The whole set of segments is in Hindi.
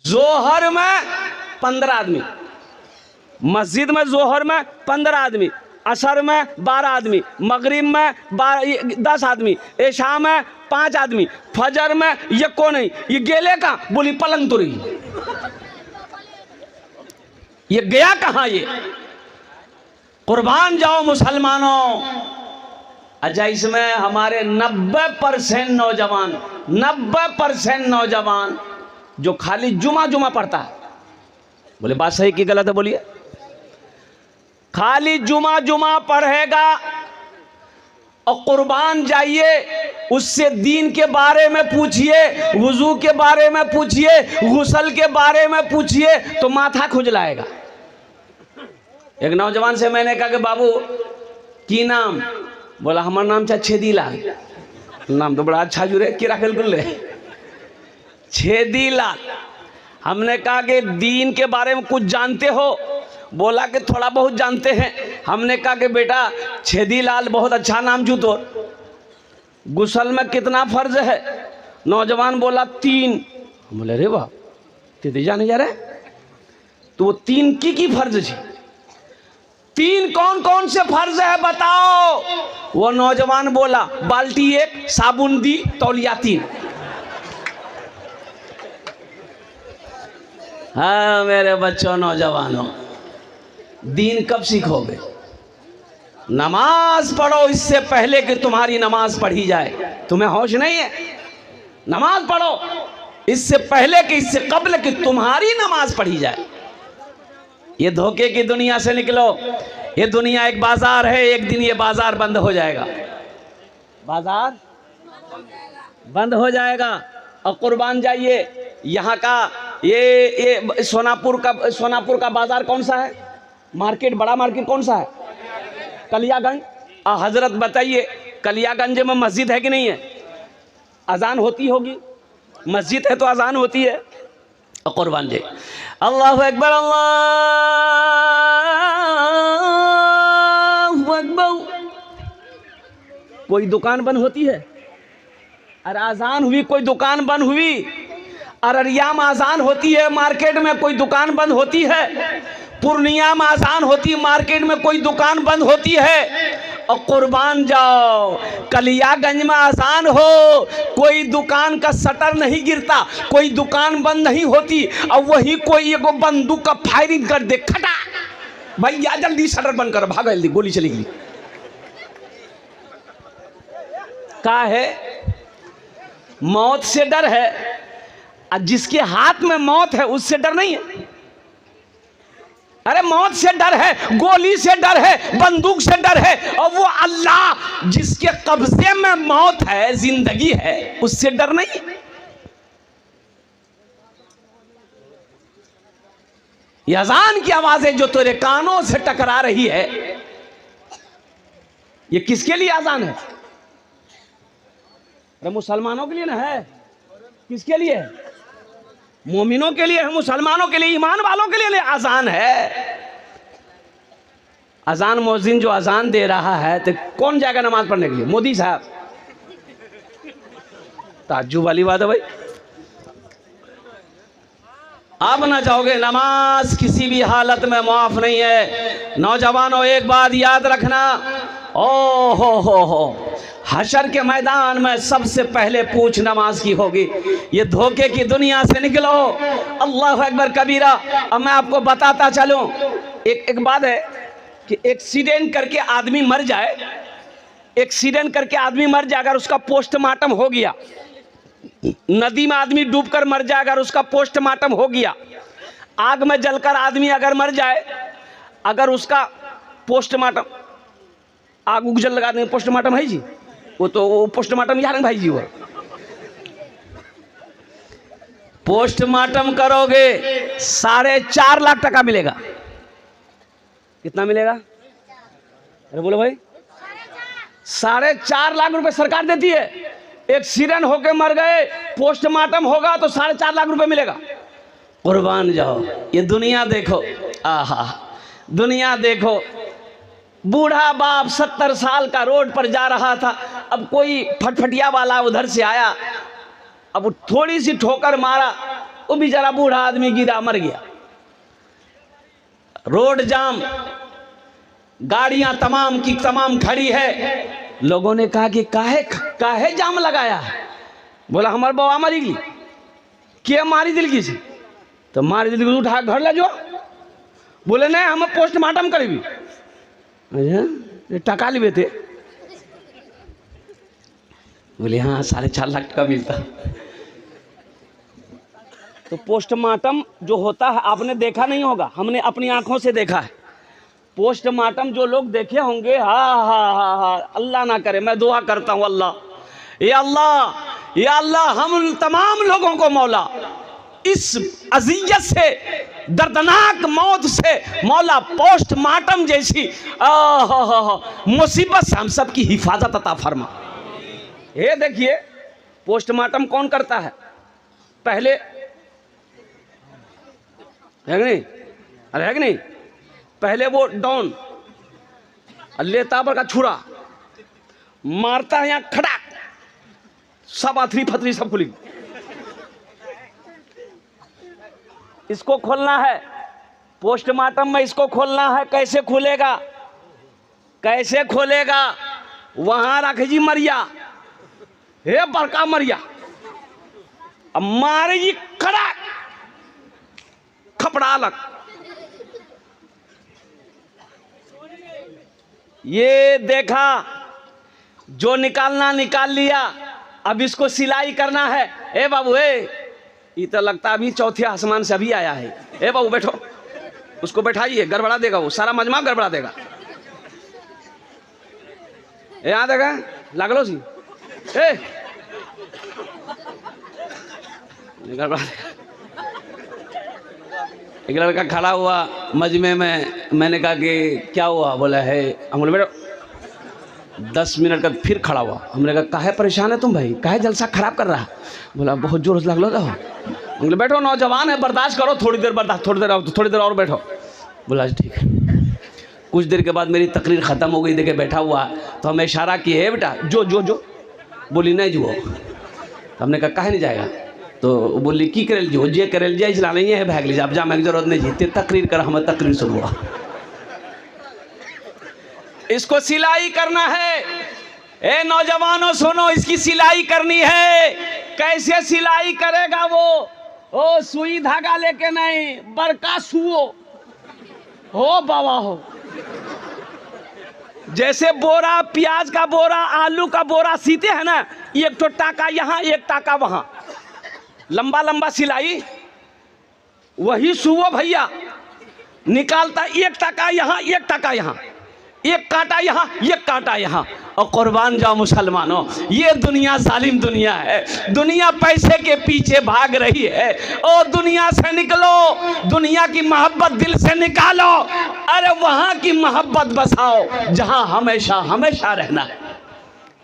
जोहर में 15 आदमी, मस्जिद में जोहर में 15 आदमी, असर में 12 आदमी, मगरिब में 10 आदमी, ऐशा में 5 आदमी, फजर में ये को नहीं, ये गेले कहाँ? बोली पलंग तो रही, ये गया कहाँ? ये कुर्बान जाओ मुसलमानों। अच्छा, इसमें हमारे 90% नौजवान, 90% नौजवान जो खाली जुमा जुमा पढ़ता है। बोले बात सही की गलत है? बोलिए। खाली जुमा जुमा पढ़ेगा और कुर्बान जाइए, उससे दीन के बारे में पूछिए, वुजू के बारे में पूछिए, गुस्ल के बारे में पूछिए तो माथा खुजलाएगा। एक नौजवान से मैंने कहा कि बाबू की नाम? बोला हमारा नाम चाहे छेदीलाल। नाम तो बड़ा अच्छा जुड़े, किरा बिल्कुल छेदीलाल। हमने कहा कि दीन के बारे में कुछ जानते हो? बोला कि थोड़ा बहुत जानते हैं। हमने कहा कि बेटा छेदीलाल बहुत अच्छा नाम जूतो, गुस्ल में कितना फर्ज है? नौजवान बोला 3। बोले रे वाह, तेरे जाने जा रहे तो वो 3 की फर्ज थी? 3 कौन कौन से फर्ज है बताओ? वो नौजवान बोला बाल्टी 1, साबुन दी, तौलिया 3। हाँ मेरे बच्चों, नौजवानों, दीन कब सीखोगे? नमाज पढ़ो इससे पहले कि तुम्हारी नमाज पढ़ी जाए। तुम्हें होश नहीं है? नमाज पढ़ो इससे पहले कि, इससे कबल कि तुम्हारी नमाज पढ़ी जाए। ये धोखे की दुनिया से निकलो। ये दुनिया एक बाजार है, एक दिन ये बाजार बंद हो जाएगा। बाजार बंद हो जाएगा। और कुर्बान जाइए, यहाँ का ये सोनापुर का बाजार कौन सा है? मार्केट, बड़ा मार्केट कौन सा है? कलियागंज। हजरत बताइए, कलियागंज में मस्जिद है कि नहीं है? अजान होती होगी, मस्जिद है तो अजान होती है। और कुर्बान जाइए, अल्लाहु अकबर, अल्लाहु अकबर। कोई दुकान बंद होती है? अरे अजान हुई, कोई दुकान बंद हुई? अररिया में अजान होती है, मार्केट में कोई दुकान बंद होती है? पूर्णिया में अजान होती है, मार्केट में कोई दुकान बंद होती है? और कुर्बान जाओ, कलियागंज में अजान हो, कोई दुकान का शटर नहीं गिरता, कोई दुकान बंद नहीं होती, और वही कोई एगो बंदूक का फायरिंग कर दे, खटा भैया जल्दी शटर बंद कर, भागो जल्दी, गोली चली गई। क्या है? मौत से डर है। और जिसके हाथ में मौत है उससे डर नहीं है। अरे मौत से डर है, गोली से डर है, बंदूक से डर है, और वो अल्लाह जिसके कब्जे में मौत है, जिंदगी है, उससे डर नहीं। ये अजान की आवाजें जो तेरे कानों से टकरा रही है, ये किसके लिए अजान है? अरे मुसलमानों के लिए ना है। किसके लिए है? मोमिनों के लिए है, मुसलमानों के लिए, ईमान वालों के लिए अजान है। अजान मौजिन जो अजान दे रहा है तो कौन जाएगा नमाज पढ़ने के लिए? मोदी साहब। ताज्जुब वाली बात है भाई। आप ना जाओगे, नमाज किसी भी हालत में माफ नहीं है। नौजवानों एक बात याद रखना, ओ हो हशर के मैदान में सबसे पहले पूछ नमाज की होगी। ये धोखे की दुनिया से निकलो। अल्लाह अकबर कबीरा। अब मैं आपको बताता चलूं, एक बात है कि एक्सीडेंट करके आदमी मर जाए, एक्सीडेंट करके आदमी मर जाए, अगर उसका पोस्टमार्टम हो गया, नदी में आदमी डूबकर मर जाए अगर उसका पोस्टमार्टम हो गया, आग में जलकर आदमी अगर मर जाए अगर उसका पोस्टमार्टम, आग उग जल लगा देंगे, पोस्टमार्टम है जी, वो तो वो पोस्टमार्टम यार भाई जी, वो पोस्टमार्टम करोगे 4.5 लाख टका मिलेगा। कितना मिलेगा? अरे बोलो भाई, 4.5 लाख रुपए सरकार देती है। एक्सीडेंट होके मर गए, पोस्टमार्टम होगा तो 4.5 लाख रुपए मिलेगा। कुर्बान जाओ, ये दुनिया देखो, आहा दुनिया देखो। बूढ़ा बाप 70 साल का रोड पर जा रहा था, अब कोई फटफटिया वाला उधर से आया, अब थोड़ी सी ठोकर मारा, वो बेचारा बूढ़ा आदमी गिरा, मर गया। रोड जाम, गाड़ियां तमाम की तमाम खड़ी है। लोगों ने कहा कि काहे जाम लगाया है? बोला हमारे बाबा मरी गई। क्या मारी दिल की? तो मारी दिल की उठा घर ले जाओ। बोले नहीं हम पोस्टमार्टम करेगी। टका लिबे थे। बोले हाँ 4.5 लाख का मिलता। तो पोस्टमार्टम जो होता है आपने देखा नहीं होगा, हमने अपनी आंखों से देखा है। पोस्टमार्टम जो लोग देखे होंगे, हा, अल्लाह ना करे, मैं दुआ करता हूँ अल्लाह, या अल्लाह हम तमाम लोगों को मौला इस अजियत से, दर्दनाक मौत से मौला पोस्टमार्टम जैसी मुसीबत से हम सब की हिफाजत अता फरमा। ये देखिए पोस्टमार्टम कौन करता है? पहले है कि नहीं? अरे है कि नहीं? पहले वो डॉन लेता पर का छुरा मारता है, यहाँ खड़ाक सब आथरी फतरी सब खुली। इसको खोलना है पोस्टमार्टम में, इसको खोलना है। कैसे खुलेगा? कैसे खोलेगा? वहां रख जी मरिया, हे बड़का मरिया, अब मारे जी खड़ाक खपड़ा अलग। ये देखा, जो निकालना निकाल लिया, अब इसको सिलाई करना है। ए बाबू ये तो लगता अभी चौथे आसमान से अभी आया है। ए बाबू बैठो, उसको बैठाइए, गड़बड़ा देगा, वो सारा मजमा गड़बड़ा देगा। यहाँ देगा लागलो सी गड़बड़ा देगा। एक लड़का खड़ा हुआ मजमे में, मैंने कहा कि क्या हुआ? बोला है, हम बोले बैठो। 10 मिनट का फिर खड़ा हुआ। हमने कहा काहे परेशान है तुम भाई, काहे जलसा खराब कर रहा? बोला बहुत जोर से लगलो था। बोले बैठो, नौजवान है, बर्दाश्त करो, थोड़ी देर बर्दाश्त, थोड़ी देर और बैठो। बोला ठीक है। कुछ देर के बाद मेरी तकरीर ख़त्म हो गई, देखे बैठा हुआ, तो हमें इशारा किए, है बेटा जो जो जो। बोली नहीं जो। हमने कहा काहे नहीं जाएगा? तो बोली की करेल जो जे करेल जाए इसलिए नहीं है भाग लीजिए, आप जाने की जरूरत नहीं, जीते तकरीर कर, हमें तकरीर शुरू हुआ। इसको सिलाई करना है। ए नौजवानों सुनो, इसकी सिलाई करनी है। कैसे सिलाई करेगा वो? ओ सुई धागा लेके नहीं, बड़का सुओ हो बाबा हो, जैसे बोरा, प्याज का बोरा, आलू का बोरा सीते हैं ना, एक तो टाका यहाँ एक टाका वहां, लंबा लंबा सिलाई, वही सुओ भैया निकालता, एक टाका यहाँ एक टाका यहाँ, एक कांटा यहाँ एक कांटा यहाँ। और कुर्बान जाओ मुसलमानों, ये दुनिया जालिम दुनिया है। दुनिया पैसे के पीछे भाग रही है। और दुनिया से निकलो, दुनिया की मोहब्बत दिल से निकालो। अरे वहाँ की मोहब्बत बसाओ जहाँ हमेशा हमेशा रहना है।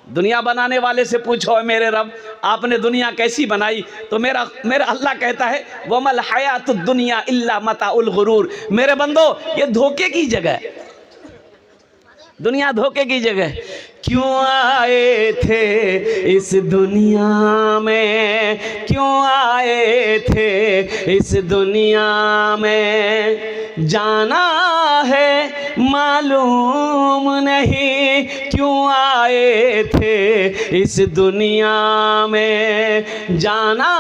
दुनिया बनाने वाले से पूछो, मेरे रब आपने दुनिया कैसी बनाई? तो मेरा अल्लाह कहता है वमल हयातुद दुनिया इल्ला मताउल गुरूर। मेरे बंदो ये धोखे की जगह है, दुनिया धोखे की जगह। क्यों आए थे इस दुनिया में, क्यों आए थे इस दुनिया में, जाना है मालूम नहीं, क्यों आए थे इस दुनिया में, जाना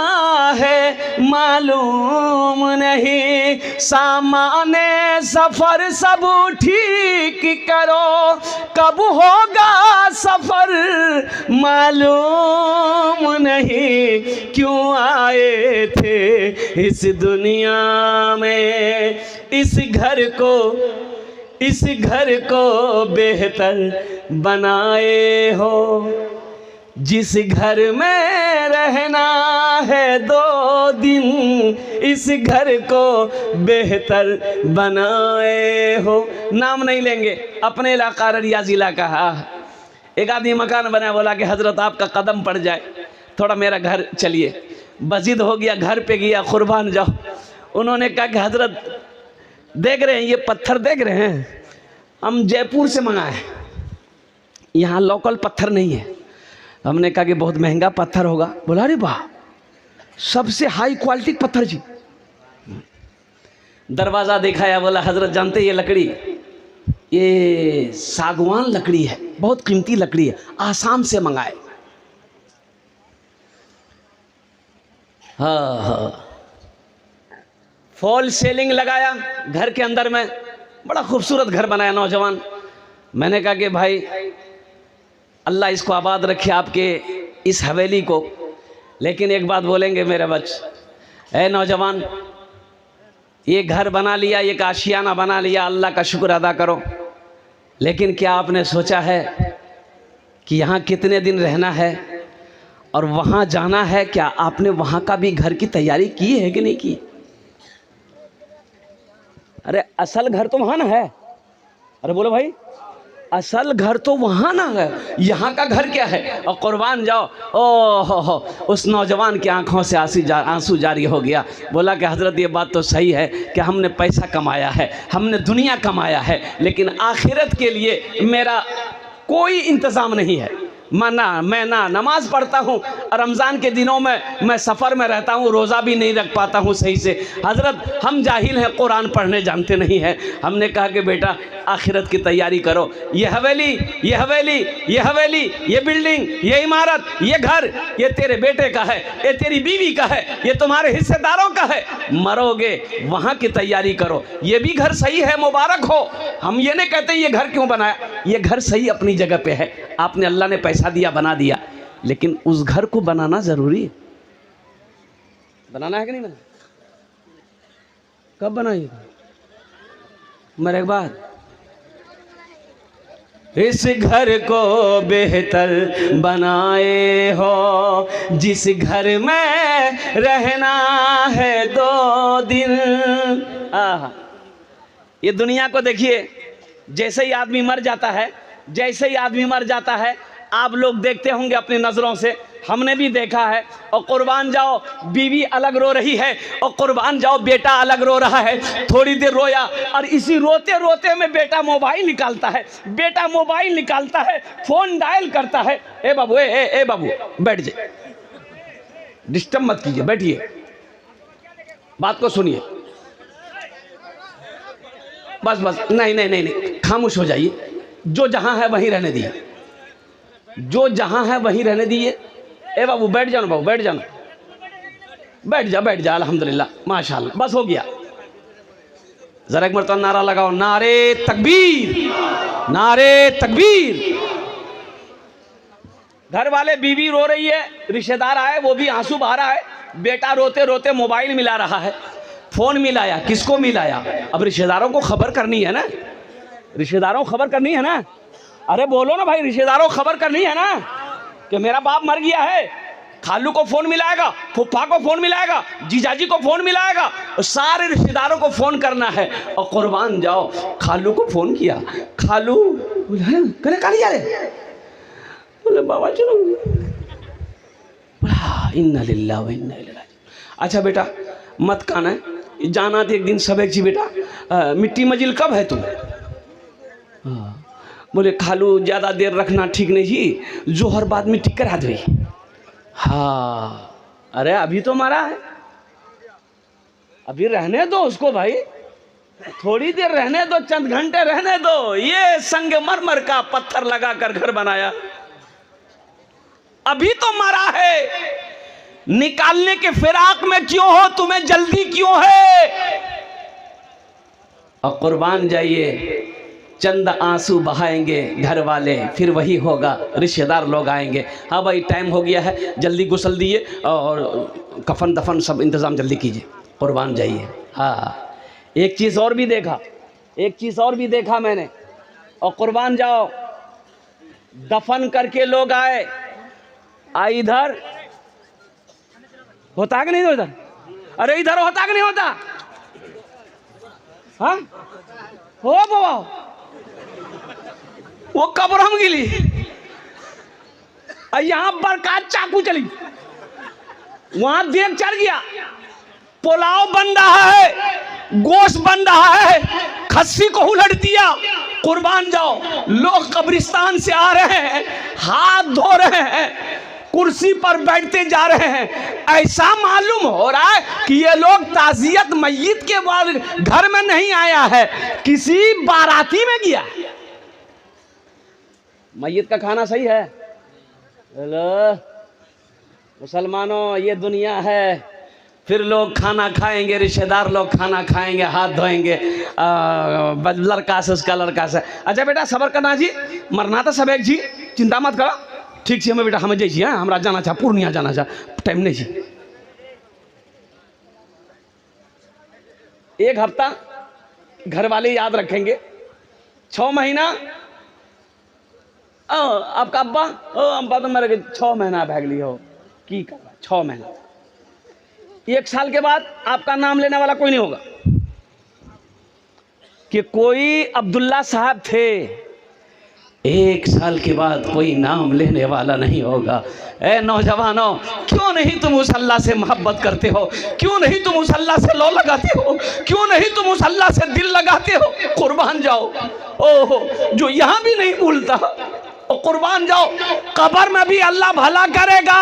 है मालूम नहीं। सामाने सफ़र सब ठीक करो, कब होगा सफ़र मालूम नहीं, क्यों आए थे इस दुनिया में। इस घर को बेहतर बनाए हो, जिस घर में रहना है 2 दिन, इस घर को बेहतर बनाए हो। नाम नहीं लेंगे, अपने इलाका अररिया ज़िला का। एक आदमी मकान बनाया, बोला कि हज़रत आपका कदम पड़ जाए, थोड़ा मेरा घर चलिए। बजिद हो गया, घर पे गया, कुर्बान जाओ। उन्होंने कहा कि हज़रत देख रहे हैं ये पत्थर देख रहे हैं, हम जयपुर से मंगाए, यहाँ लोकल पत्थर नहीं है। हमने कहा कि बहुत महंगा पत्थर होगा। बोला अरे वाह, सबसे हाई क्वालिटी पत्थर जी। दरवाज़ा दिखाया, बोला हजरत जानते ये लकड़ी, ये सागवान लकड़ी है, बहुत कीमती लकड़ी है, आसाम से मंगाए। हाँ हाँ, फॉल सेलिंग लगाया घर के अंदर में, बड़ा खूबसूरत घर बनाया नौजवान। मैंने कहा कि भाई अल्लाह इसको आबाद रखे आपके इस हवेली को, लेकिन एक बात बोलेंगे मेरे बच्चे, ऐ नौजवान, ये घर बना लिया, ये आशियाना बना लिया, अल्लाह का शुक्र अदा करो, लेकिन क्या आपने सोचा है कि यहाँ कितने दिन रहना है और वहाँ जाना है? क्या आपने वहाँ का भी घर की तैयारी की है कि नहीं की? अरे असल घर तो वहाँ ना है। अरे बोलो भाई, असल घर तो वहाँ ना है, यहाँ का घर क्या है? और कुर्बान जाओ, ओ हो, उस नौजवान की आंखों से आंसू जारी हो गया। बोला कि हज़रत ये बात तो सही है कि हमने पैसा कमाया है, हमने दुनिया कमाया है, लेकिन आखिरत के लिए मेरा कोई इंतज़ाम नहीं है। मैं ना नमाज पढ़ता हूँ, रमज़ान के दिनों में मैं सफ़र में रहता हूँ, रोज़ा भी नहीं रख पाता हूँ सही से। हज़रत हम जाहिल हैं, कुरान पढ़ने जानते नहीं हैं। हमने कहा कि बेटा आखिरत की तैयारी करो, ये हवेली, ये हवेली, ये हवेली, ये बिल्डिंग, ये इमारत, ये घर, ये तेरे बेटे का है, ये तेरी बीवी का है, ये तुम्हारे हिस्सेदारों का है। मरोगे वहाँ की तैयारी करो। ये भी घर सही है, मुबारक हो। हम ये नहीं कहते ये घर क्यों बनाया, ये घर सही अपनी जगह पे है, आपने अल्लाह ने पैसा दिया बना दिया, लेकिन उस घर को बनाना जरूरी है। बनाना है कि नहीं बनाना? कब बनाइएगा? मरे के बाद। इस घर को बेहतर बनाए हो, जिस घर में रहना है 2 दिन। आहा, ये दुनिया को देखिए, जैसे ही आदमी मर जाता है, जैसे ही आदमी मर जाता है, आप लोग देखते होंगे अपनी नज़रों से, हमने भी देखा है। और कुर्बान जाओ, बीवी अलग रो रही है, और कुर्बान जाओ बेटा अलग रो रहा है। थोड़ी देर रोया, और इसी रोते रोते में बेटा मोबाइल निकालता है, बेटा मोबाइल निकालता है, फ़ोन डायल करता है। ए बाबू, ए बाबू बैठ जाइए, डिस्टर्ब मत कीजिए, बैठिए, बात को सुनिए, बस बस, नहीं, खामोश हो जाइए। जो जहां है वहीं रहने दिए, जो जहां है वहीं रहने दिए। ए बाबू बैठ जाना, बाबू बैठ जाना, बैठ जा, अल्हम्दुलिल्लाह, माशाल्लाह, बस हो गया। जरा एक मरतबा नारा लगाओ, नारे तकबीर, नारे तकबीर। घर वाले, बीवी रो रही है, रिश्तेदार आए, वो भी आंसू बहा रहा है, बेटा रोते रोते मोबाइल मिला रहा है। फोन मिलाया, किसको मिलाया? अब रिश्तेदारों को खबर करनी है ना, रिश्तेदारों को खबर करनी है ना। अरे बोलो ना भाई, रिश्तेदारों को खबर करनी है ना कि मेरा बाप मर गया है। खालू को फोन मिलाएगा, फूफा को फोन मिलाएगा, जीजाजी को फोन मिलाएगा, और सारे रिश्तेदारों को फोन करना है। और कुर्बान जाओ, खालू को फोन किया, खालू बोले कहाँ जा रहे? बोले बाबा चलो। इन्ना लिल्लाहि व इन्ना इलैहि राजिऊन। अच्छा बेटा मत काना है, जाना तो एक दिन सबक जी बेटा, मिट्टी मजिल कब है तू? बोले खालू ज़्यादा देर रखना ठीक नहीं जी, जोहर बाद मिट्टी करा दे। हाँ, अरे अभी तो मरा है, अभी रहने दो उसको भाई, थोड़ी देर रहने दो, चंद घंटे रहने दो। ये संगमरमर का पत्थर लगाकर घर बनाया, अभी तो मरा है, निकालने के फिराक में क्यों हो? तुम्हें जल्दी क्यों है? और कुर्बान जाइए, चंद आंसू बहाएंगे घर वाले, फिर वही होगा, रिश्तेदार लोग आएंगे। हाँ भाई टाइम हो गया है, जल्दी गुस्ल दिए और कफन दफन सब इंतज़ाम जल्दी कीजिए, कुर्बान जाइए। हाँ, एक चीज़ और भी देखा, एक चीज़ और भी देखा मैंने। और कुर्बान जाओ, दफन करके लोग आए, इधर होता कि नहीं होता? अरे इधर होता कि नहीं होता? हाँ हो बाबा, वो कब्र हम गिली, यहां बरकत चाकू चली, वहां देख चढ़ गया, पुलाव बन रहा है, गोश्त बन रहा है, खस्सी को उलट दिया। कुर्बान जाओ, लोग कब्रिस्तान से आ रहे हैं, हाथ धो रहे हैं, कुर्सी पर बैठते जा रहे हैं। ऐसा मालूम हो रहा है कि ये लोग ताजियत मय्यत के बाद घर में नहीं आया है, किसी बाराती में गया। मय्यत का खाना सही है? हेलो मुसलमानों, ये दुनिया है। फिर लोग खाना खाएंगे, रिश्तेदार लोग खाना खाएंगे, हाथ धोएंगे, लड़का से उसका लड़का से। अच्छा बेटा सबर करना जी, मरना तो सब एक जी, चिंता मत करो। ठीक से हमें बेटा हमें जाइए, हाँ हमरा जाना चाह, पूर्णिया जाना चाह, टाइम नहीं जी। एक हफ्ता घर वाले याद रखेंगे, 6 महीना आपका अब्बा तो मेरे 6 महीना भाग ली हो की कर 6 महीना। 1 साल के बाद आपका नाम लेने वाला कोई नहीं होगा कि कोई अब्दुल्ला साहब थे। 1 साल के बाद कोई नाम लेने वाला नहीं होगा। ए नौजवानों, क्यों नहीं तुम उस अल्लाह से मोहब्बत करते हो? क्यों नहीं तुम उस अल्लाह से लो लगाते हो? क्यों नहीं तुम उस अल्लाह से दिल लगाते हो? कुर्बान जाओ। ओहो, जो यहाँ भी नहीं भूलता, कुर्बान जाओ। कब्र में भी अल्लाह भला करेगा,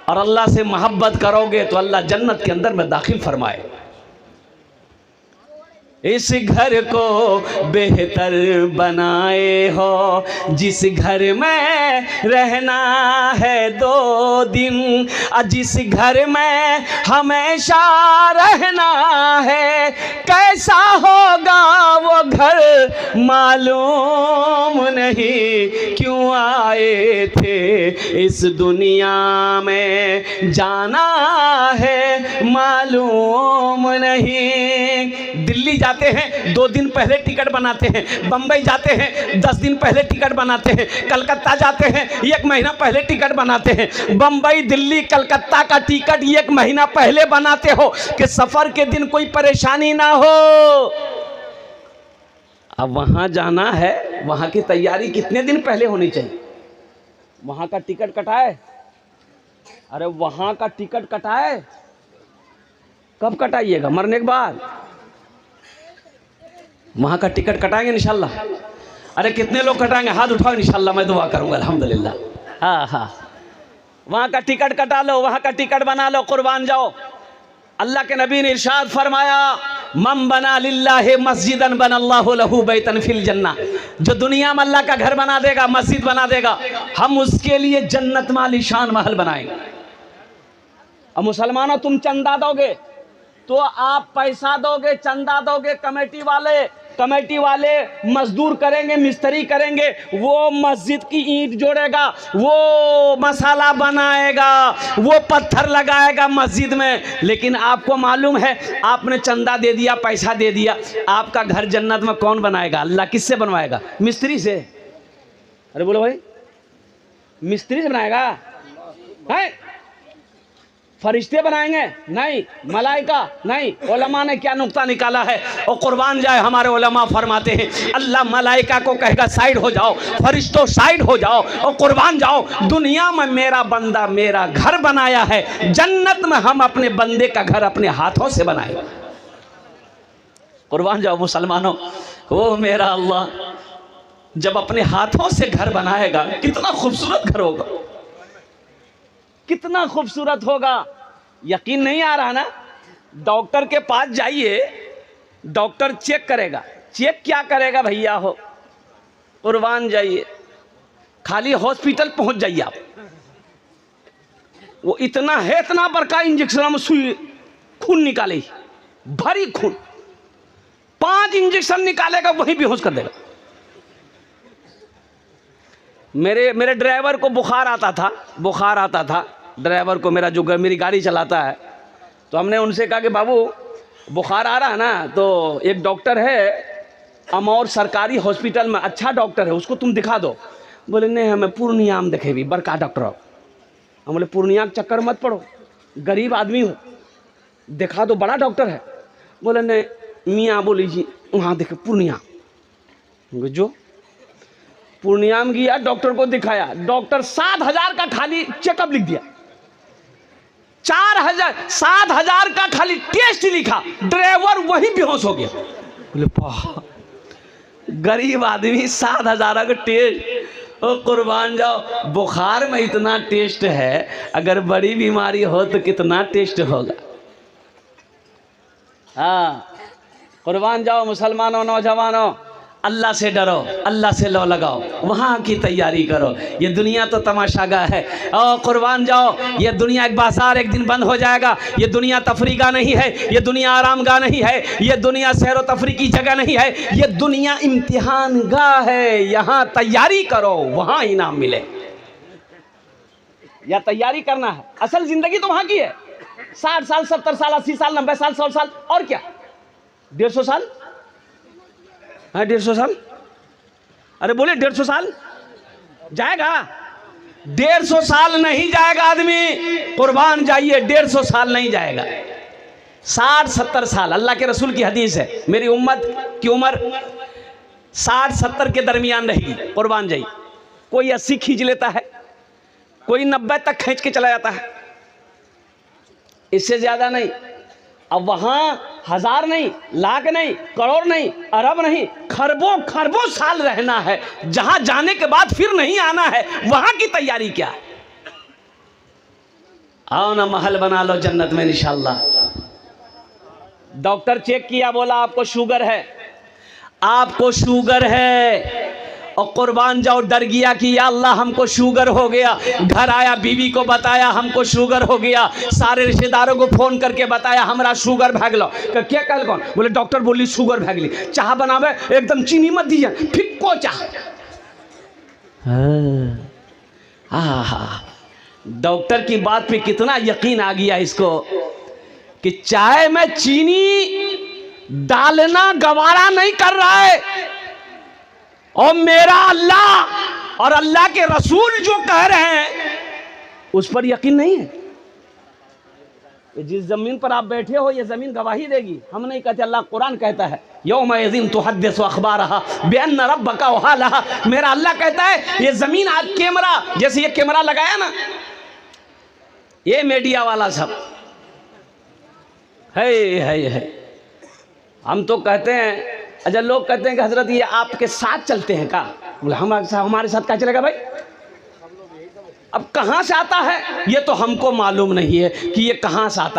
और अल्लाह से मोहब्बत करोगे तो अल्लाह जन्नत के अंदर में दाखिल फरमाए। इस घर को बेहतर बनाए हो, जिस घर में रहना है 2 दिन, जिस घर में हमेशा रहना है, कैसा होगा वो घर मालूम नहीं। क्यों आए थे इस दुनिया में, जाना है मालूम नहीं। दिल्ली जाते हैं 2 दिन पहले टिकट बनाते हैं, बंबई जाते हैं 10 दिन पहले टिकट बनाते हैं, कलकत्ता जाते हैं 1 महीना पहले टिकट बनाते हैं। बंबई दिल्ली कलकत्ता का टिकट 1 महीना पहले बनाते हो कि सफर के दिन कोई परेशानी ना हो। अब वहां जाना है, वहां की तैयारी कितने दिन पहले होनी चाहिए? वहां का टिकट कटाए, अरे वहां का टिकट कटाए, कब कटाइएगा? मरने के बाद। वहां का टिकट कटाएंगे इंशाल्लाह। अरे कितने लोग कटाएंगे? हाथ उठाओ, इंशाल्लाह मैं दुआ करूंगा अल्हम्दुलिल्लाह। हाँ हाँ, वहां का टिकट कटा लो, वहां का टिकट बना लो, कुर्बान जाओ। अल्लाह के नबी ने इरशाद फरमाया, मम बना लिल्लाहि मस्जिदन बनल्लाहु लहू बैतन फिल जन्ना। जो दुनिया में अल्लाह का घर बना देगा, मस्जिद बना देगा, हम उसके लिए जन्नत में आलीशान महल बनाएंगे। अब मुसलमानों, तुम चंदा दोगे तो आप पैसा दोगे, चंदा दोगे, कमेटी वाले मजदूर करेंगे, मिस्त्री करेंगे, वो मस्जिद की ईंट जोड़ेगा, वो मसाला बनाएगा, वो पत्थर लगाएगा मस्जिद में। लेकिन आपको मालूम है, आपने चंदा दे दिया, पैसा दे दिया, आपका घर जन्नत में कौन बनाएगा? अल्लाह। किससे बनवाएगा? मिस्त्री से। अरे बोलो भाई, मिस्त्री से बनाएगा? है? फरिश्ते बनाएंगे? नहीं। मलाइका? नहीं। उलमा ने क्या नुक्ता निकाला है, और कुर्बान जाए हमारे उलमा फरमाते हैं, अल्लाह मलाइका को कहेगा साइड हो जाओ, फरिश्तों साइड हो जाओ, और कुर्बान जाओ, दुनिया में मेरा बंदा मेरा घर बनाया है, जन्नत में हम अपने बंदे का घर अपने हाथों से बनाएंगे। कुर्बान जाओ मुसलमानों, वो मेरा अल्लाह जब अपने हाथों से घर बनाएगा, कितना खूबसूरत घर होगा, कितना खूबसूरत होगा। यकीन नहीं आ रहा ना? डॉक्टर के पास जाइए, डॉक्टर चेक करेगा। चेक क्या करेगा भैया? हो कुर्बान जाइए, खाली हॉस्पिटल पहुंच जाइए आप, वो इतना है, इतना बड़का इंजेक्शन में सुई, खून निकाले, भरी खून, 5 इंजेक्शन निकालेगा, वहीं बेहोश कर देगा। मेरे ड्राइवर को बुखार आता था ड्राइवर को, मेरा जो मेरी गाड़ी चलाता है, तो हमने उनसे कहा कि बाबू बुखार आ रहा है ना, तो एक डॉक्टर है अमौर सरकारी हॉस्पिटल में, अच्छा डॉक्टर है, उसको तुम दिखा दो। बोले नहीं, हमें पूर्णिया में देखे भी, बड़का डॉक्टर हो। हम बोले पूर्णिया के चक्कर मत पड़ो, गरीब आदमी हो, दिखा दो, बड़ा डॉक्टर है। बोले नहीं मियाँ, बोली जी वहाँ देखे पूर्णिया। जो पूर्णिया में गया, डॉक्टर को दिखाया, डॉक्टर 7,000 का खाली चेकअप लिख दिया, 7,000 का खाली टेस्ट लिखा, ड्राइवर वहीं बेहोश हो गया। बोले गरीब आदमी 7,000 का टेस्ट, ओ कुर्बान जाओ, बुखार में इतना टेस्ट है, अगर बड़ी बीमारी हो तो कितना टेस्ट होगा। हाँ, कुर्बान जाओ मुसलमानों, नौजवानों, अल्लाह से डरो, अल्लाह से लो लगाओ, वहाँ की तैयारी करो। ये दुनिया तो तमाशागा है। और कुर्बान जाओ, ये दुनिया एक बाजार एक दिन बंद हो जाएगा। ये दुनिया तफरीगा नहीं है, ये दुनिया आराम गाह नहीं है, ये दुनिया सैर व तफरी की जगह नहीं है, ये दुनिया इम्तिहान गाह है। यहाँ तैयारी करो, वहाँ इनाम मिले। या तैयारी करना है, असल जिंदगी तो वहाँ की है। 60 साल, 70 साल, 80 साल, 90 साल, 100 साल, और क्या 150 साल, हाँ 150 साल, अरे बोले 150 साल जाएगा? 150 साल नहीं जाएगा आदमी, कुर्बान जाइए, 150 साल नहीं जाएगा। 60-70 साल, अल्लाह के रसूल की हदीस है, मेरी उम्मत की उम्र 60-70 के दरमियान रहेगी। कुर्बान जाइए, कोई 80 खींच लेता है, कोई 90 तक खींच के चला जाता है, इससे ज्यादा नहीं। अब वहाँ 1000 नहीं, लाख नहीं, करोड़ नहीं, अरब नहीं, खरबों खरबों साल रहना है। जहां जाने के बाद फिर नहीं आना है, वहां की तैयारी क्या है? आओ ना, महल बना लो जन्नत में इंशाअल्लाह। डॉक्टर चेक किया, बोला आपको शुगर है, आपको शुगर है। और कुर्बान जाओ, डर गया कि या अल्लाह हमको शुगर हो गया। घर आया, बीवी को बताया हमको शुगर हो गया, सारे रिश्तेदारों को फोन करके बताया हमरा शुगर भाग लो। क्या कल कौन? बोले डॉक्टर बोली शुगर भाग ली। चाह बनावे एकदम चीनी मत दीजिए, फिक्को चाह। डॉक्टर की बात पे कितना यकीन आ गया इसको कि चाय में चीनी डालना गवारा नहीं कर रहा है। और मेरा अल्लाह और अल्लाह के रसूल जो कह रहे हैं उस पर यकीन नहीं है। जिस जमीन पर आप बैठे हो ये जमीन गवाही देगी। हम नहीं कहते, अल्लाह कुरान कहता है यौमइज़िन तुहद्दिसु अख़बारहा बिअन्न रब्बका वहालहा। मेरा अल्लाह कहता है ये जमीन आज कैमरा, जैसे ये कैमरा लगाया ना, ये मीडिया वाला सब है। हम तो कहते हैं, अच्छा लोग कहते हैं कि हजरत ये आपके साथ चलते हैं का? बोले हमारे साथ क्या चलेगा भाई? अब कहाँ से आता है ये तो हमको मालूम नहीं है कि ये कहाँ से आता है।